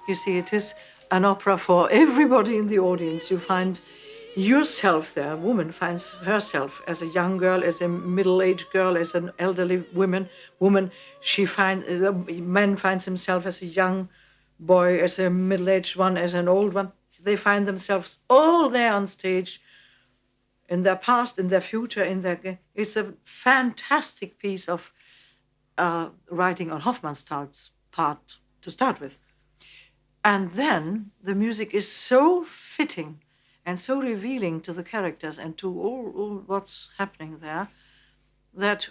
You see, it is an opera for everybody in the audience. You find yourself there. A woman finds herself as a young girl, as a middle-aged girl, as an elderly woman. Man finds himself as a young boy, as a middle-aged one, as an old one. They find themselves all there on stage, in their past, in their future, It's a fantastic piece of writing on Hofmannsthal's part to start with. And then the music is so fitting and so revealing to the characters and to all what's happening there, that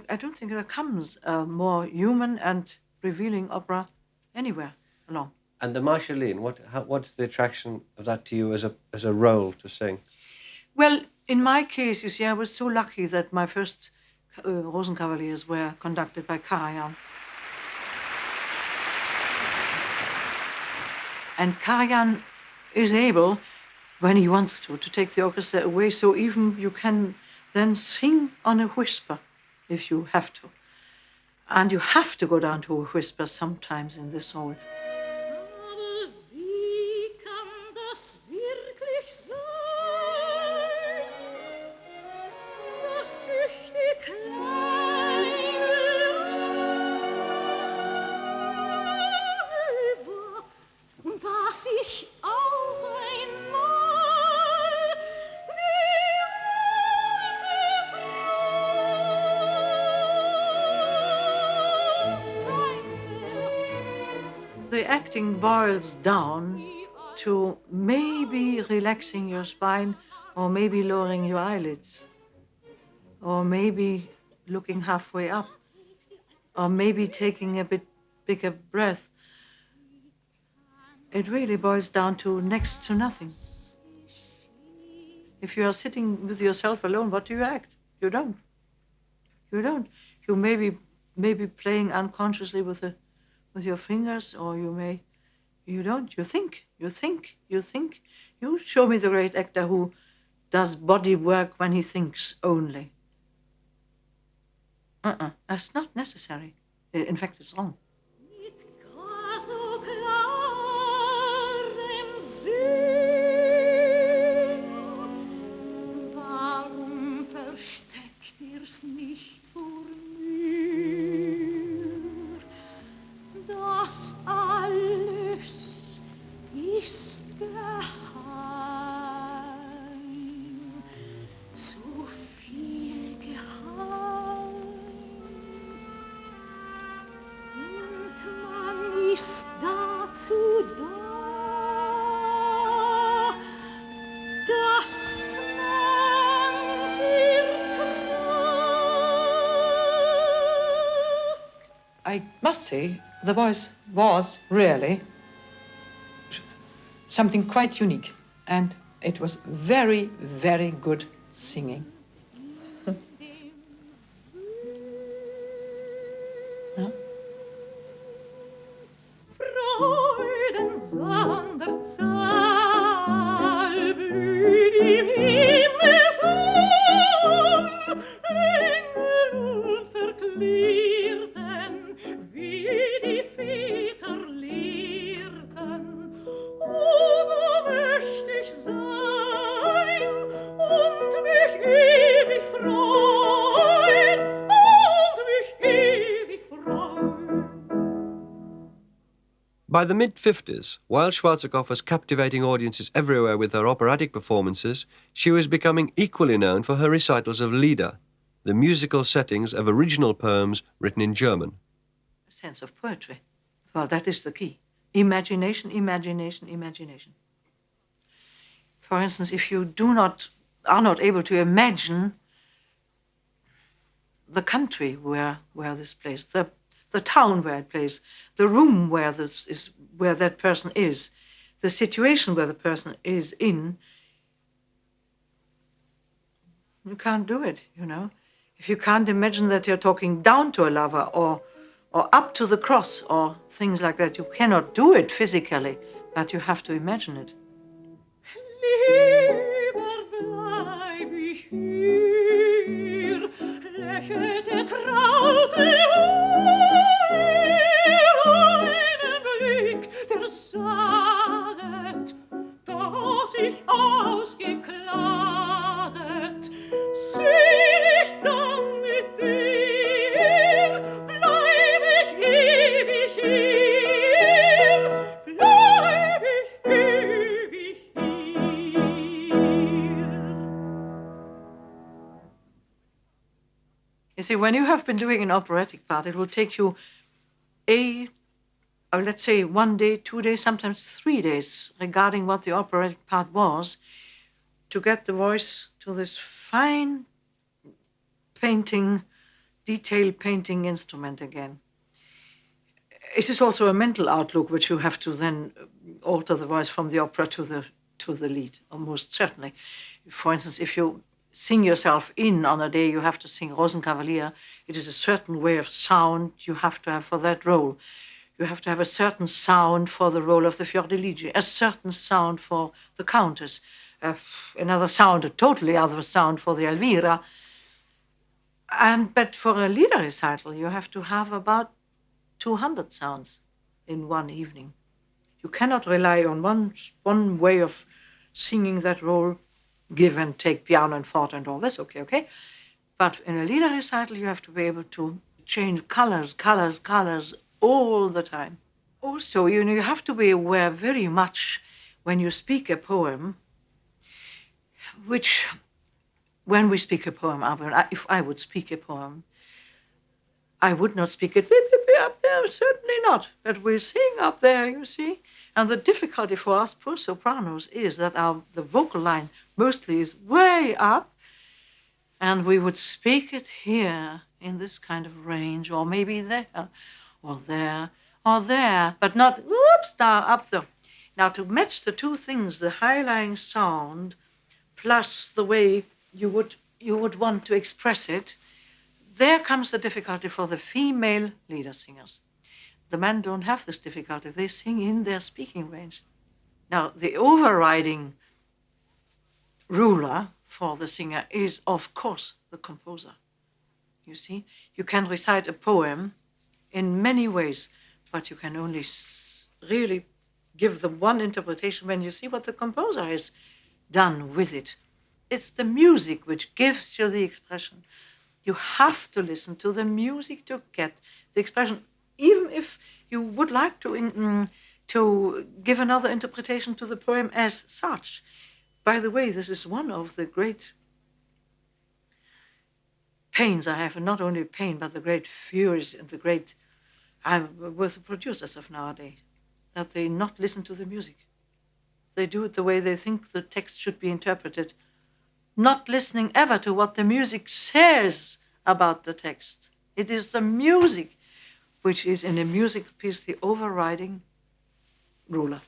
I don't think there comes a more human and revealing opera anywhere along. And the Marschallin, what's the attraction of that to you as a role to sing? Well, in my case, you see, I was so lucky that my first Rosenkavaliers were conducted by Karajan. And Karajan is able, when he wants to take the orchestra away, so even you can then sing on a whisper, if you have to. And you have to go down to a whisper sometimes in this role. The acting boils down to maybe relaxing your spine, or maybe lowering your eyelids, or maybe looking halfway up, or maybe taking a bit bigger breath. It really boils down to next to nothing. If you are sitting with yourself alone, what do you act? You don't. You don't. You may be playing unconsciously with your fingers, or you don't. You think. You show me the great actor who does body work when he thinks only. That's not necessary. In fact, it's wrong. I must say, the voice was really something quite unique, and it was very, very good singing. No? Freudensonderzahl blüht im Himmelsraum, Engel unverklärten, wie die Väter lehrten. Oh, da möcht ich sein und mich ewig freuen, und mich ewig freuen. By the mid-50s, while Schwarzkopf was captivating audiences everywhere with her operatic performances, she was becoming equally known for her recitals of Lieder, the musical settings of original poems written in German. A sense of poetry. Well, that is the key. Imagination, imagination, imagination. For instance, if you are not able to imagine the country where this plays, the town where it plays, the room where that person is, the situation where the person is in, you can't do it, you know. If you can't imagine that you're talking down to a lover or up to the cross or things like that, you cannot do it physically, but you have to imagine it. Lieber bleib ich hier, lächelt der traute einen Blick, der versaget, das ich ausgeklaget, seh ich dann mit dir, bleib ich ewig hier, bleib ich ewig hier. You see, when you have been doing an operatic part, it will take you let's say 1 day, 2 days, sometimes 3 days, regarding what the operatic part was, to get the voice to this fine painting, detail painting instrument again. It is also a mental outlook which you have to then alter the voice from the opera to the lead, almost certainly. For instance, if you sing yourself in on a day, you have to sing Rosenkavalier. It is a certain way of sound you have to have for that role. You have to have a certain sound for the role of the Fiordiligi, a certain sound for the Countess, another sound, a totally other sound for the Elvira. But for a Lieder recital, you have to have about 200 sounds in one evening. You cannot rely on one way of singing that role, give and take piano and forte and all this, okay. But in a Lieder recital, you have to be able to change colors all the time. Also, you have to be aware very much when you speak a poem, which, when we speak a poem, if I would speak a poem, I would not speak it up there, certainly not. But we sing up there, you see. And the difficulty for us poor sopranos is that the vocal line mostly is way up, and we would speak it here in this kind of range, or maybe there, or there, or there, but not down up there. Now, to match the two things, the high-lying sound plus the way you would want to express it, there comes the difficulty for the female Lieder singers. The men don't have this difficulty. They sing in their speaking range. Now, the overriding ruler for the singer is, of course, the composer. You see, you can recite a poem in many ways, but you can only really give the one interpretation when you see what the composer has done with it. It's the music which gives you the expression. You have to listen to the music to get the expression, even if you would like to give another interpretation to the poem as such. By the way, this is one of the great pains I have, and not only pain, but the great furies and the great, with the producers of nowadays, that they not listen to the music. They do it the way they think the text should be interpreted, not listening ever to what the music says about the text. It is the music which is in a musical piece the overriding ruler.